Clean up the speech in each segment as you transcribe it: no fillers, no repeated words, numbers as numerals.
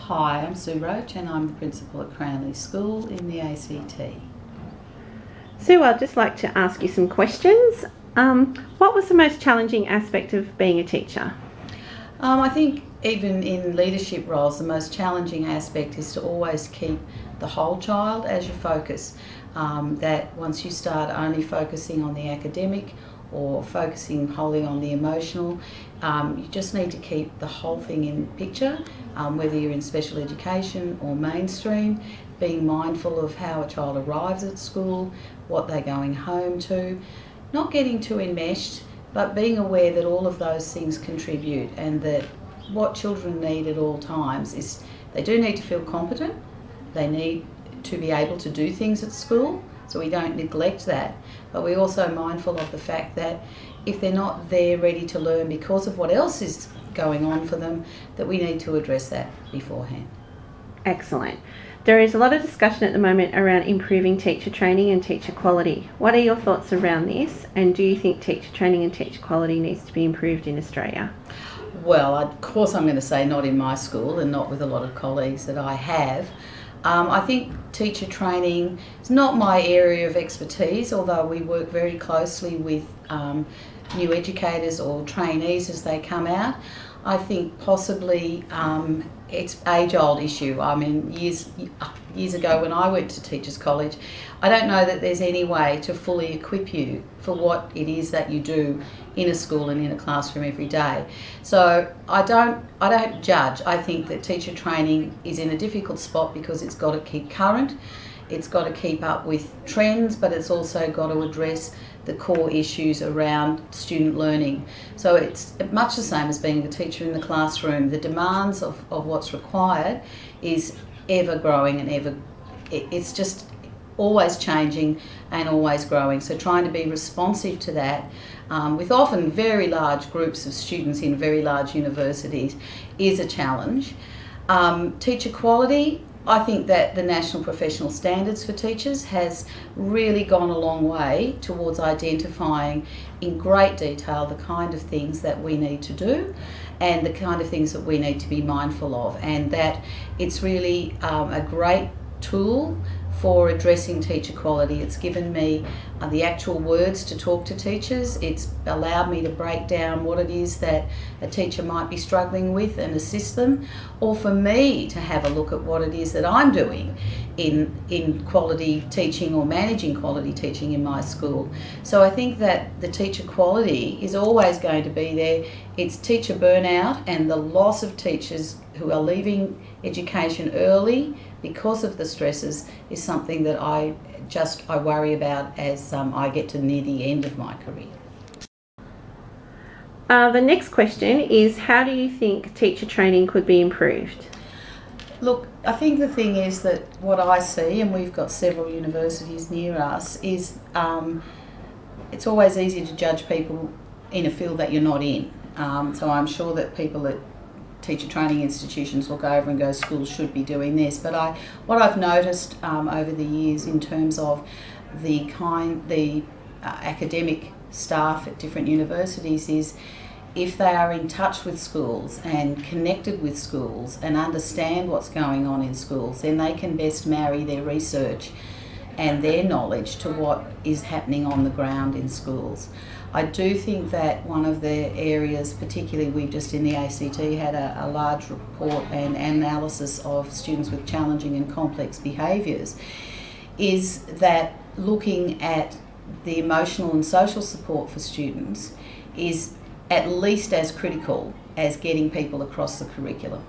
Hi, I'm Sue Roche and I'm the principal at Cranleigh School in the ACT. Sue, I'd just like to ask you some questions. What was the most challenging aspect of being a teacher? I think even in leadership roles, the most challenging aspect is to always keep the whole child as your focus. That once you start only focusing on the academic or focusing wholly on the emotional, you just need to keep the whole thing in picture, whether you're in special education or mainstream, being mindful of how a child arrives at school, what they're going home to, not getting too enmeshed, but being aware that all of those things contribute and that what children need at all times is they do need to feel competent, they need to be able to do things at school, so we don't neglect that, but we're also mindful of the fact that if they're not there ready to learn because of what else is going on for them, that we need to address that beforehand. Excellent. There is a lot of discussion at the moment around improving teacher training and teacher quality. What are your thoughts around this, and do you think teacher training and teacher quality needs to be improved in Australia? Well, of course I'm going to say not in my school and not with a lot of colleagues that I have. I think teacher training is not my area of expertise, although we work very closely with new educators or trainees as they come out. I think possibly it's age-old issue. I mean, years ago when I went to Teachers College, I don't know that there's any way to fully equip you for what it is that you do in a school and in a classroom every day. So I don't judge. I think that teacher training is in a difficult spot because it's got to keep current, it's got to keep up with trends, but it's also got to address the core issues around student learning. So it's much the same as being a teacher in the classroom. The demands of what's required is ever growing and it's just always changing and always growing. So trying to be responsive to that with often very large groups of students in very large universities is a challenge. Teacher quality, I think that the National Professional Standards for Teachers has really gone a long way towards identifying in great detail the kind of things that we need to do and the kind of things that we need to be mindful of, and that it's really a great tool for addressing teacher quality. It's given me the actual words to talk to teachers. It's allowed me to break down what it is that a teacher might be struggling with and assist them, or for me to have a look at what it is that I'm doing in quality teaching or managing quality teaching in my school. So I think that the teacher quality is always going to be there. It's teacher burnout and the loss of teachers who are leaving education early because of the stresses is something that I worry about as I get to near the end of my career. The next question is, how do you think teacher training could be improved? Look, I think the thing is that what I see, and we've got several universities near us, is it's always easy to judge people in a field that you're not in. So I'm sure that people at teacher training institutions look over and go, schools should be doing this. But what I've noticed over the years in terms of the academic staff at different universities is if they are in touch with schools and connected with schools and understand what's going on in schools, then they can best marry their research and their knowledge to what is happening on the ground in schools. I do think that one of the areas, particularly we've just in the ACT had a large report and analysis of students with challenging and complex behaviours, is that looking at the emotional and social support for students is at least as critical as getting people across the curriculum.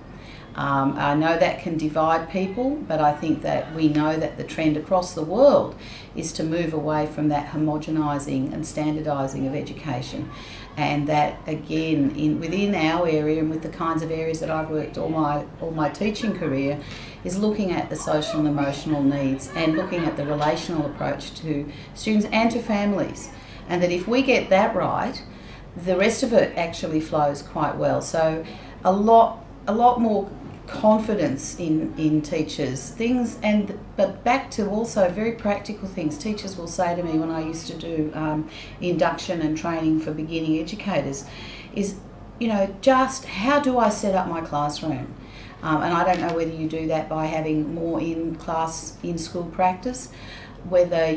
I know that can divide people, but I think that we know that the trend across the world is to move away from that homogenising and standardising of education, and that again within our area and with the kinds of areas that I've worked all my teaching career is looking at the social and emotional needs and looking at the relational approach to students and to families, and that if we get that right, the rest of it actually flows quite well. So a lot more confidence in teachers, but back to also very practical things. Teachers will say to me when I used to do induction and training for beginning educators is, just how do I set up my classroom? And I don't know whether you do that by having more in-class, in-school practice, whether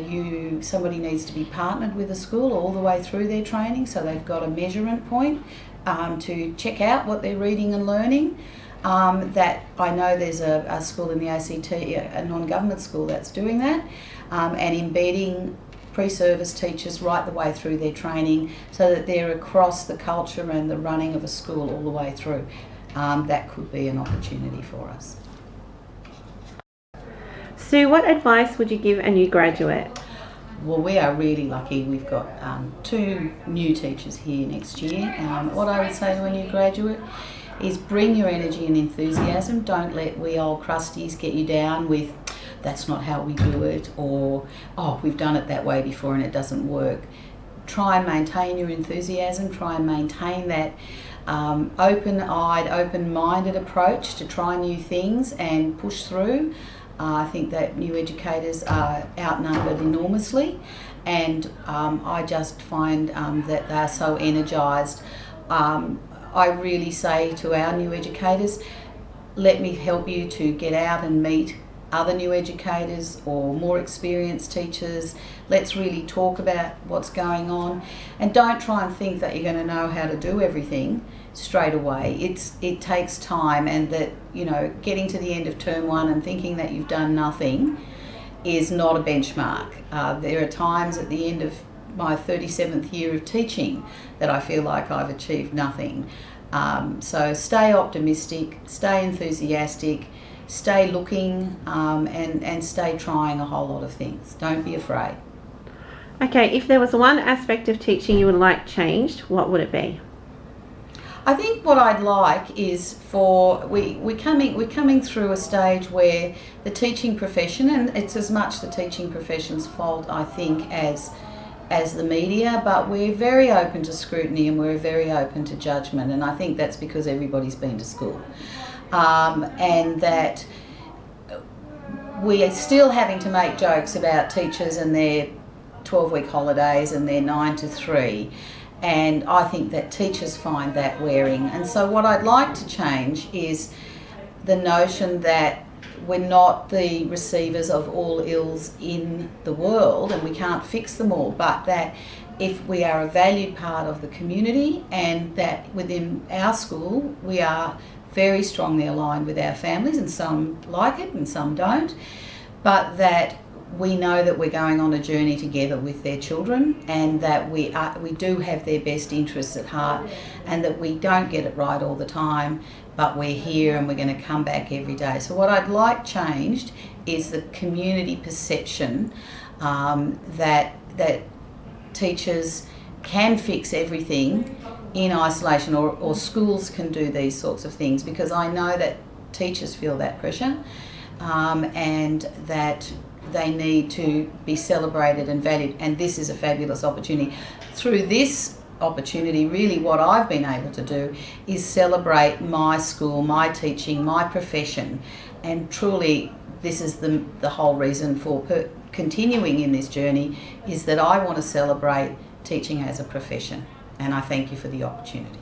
somebody needs to be partnered with a school all the way through their training, so they've got a measurement point to check out what they're reading and learning. That I know there's a school in the ACT, a non-government school, that's doing that, and embedding pre-service teachers right the way through their training so that they're across the culture and the running of a school all the way through. That could be an opportunity for us. Sue, what advice would you give a new graduate? Well, we are really lucky. We've got 2 new teachers here next year. What I would say to a new graduate is bring your energy and enthusiasm. Don't let we old crusties get you down with that's not how we do it, or oh, we've done it that way before and it doesn't work. Try and maintain your enthusiasm, try and maintain that open-eyed, open-minded approach to try new things and push through. I think that new educators are outnumbered enormously, and I just find that they're so energised. I really say to our new educators, let me help you to get out and meet other new educators or more experienced teachers. Let's really talk about what's going on, and don't try and think that you're going to know how to do everything straight away. It takes time, and that, you know, getting to the end of term 1 and thinking that you've done nothing is not a benchmark. There are times at the end of my 37th year of teaching that I feel like I've achieved nothing. So stay optimistic, stay enthusiastic, stay looking, and stay trying a whole lot of things. Don't be afraid. Okay, if there was one aspect of teaching you would like changed, what would it be? I think what I'd like is we're coming through a stage where the teaching profession, and it's as much the teaching profession's fault, I think, as the media, but we're very open to scrutiny and we're very open to judgment, and I think that's because everybody's been to school. And that we are still having to make jokes about teachers and their 12-week holidays and their 9 to 3, and I think that teachers find that wearing. And so what I'd like to change is the notion that we're not the receivers of all ills in the world and we can't fix them all, but that if we are a valued part of the community, and that within our school we are very strongly aligned with our families, and some like it and some don't, but that we know that we're going on a journey together with their children, and that we do have their best interests at heart, and that we don't get it right all the time, but we're here and we're going to come back every day. So what I'd like changed is the community perception that teachers can fix everything in isolation, or schools can do these sorts of things, because I know that teachers feel that pressure, and that they need to be celebrated and valued, and this is a fabulous opportunity. Through this opportunity, really what I've been able to do is celebrate my school, my teaching, my profession, and truly this is the whole reason for continuing in this journey, is that I want to celebrate teaching as a profession, and I thank you for the opportunity.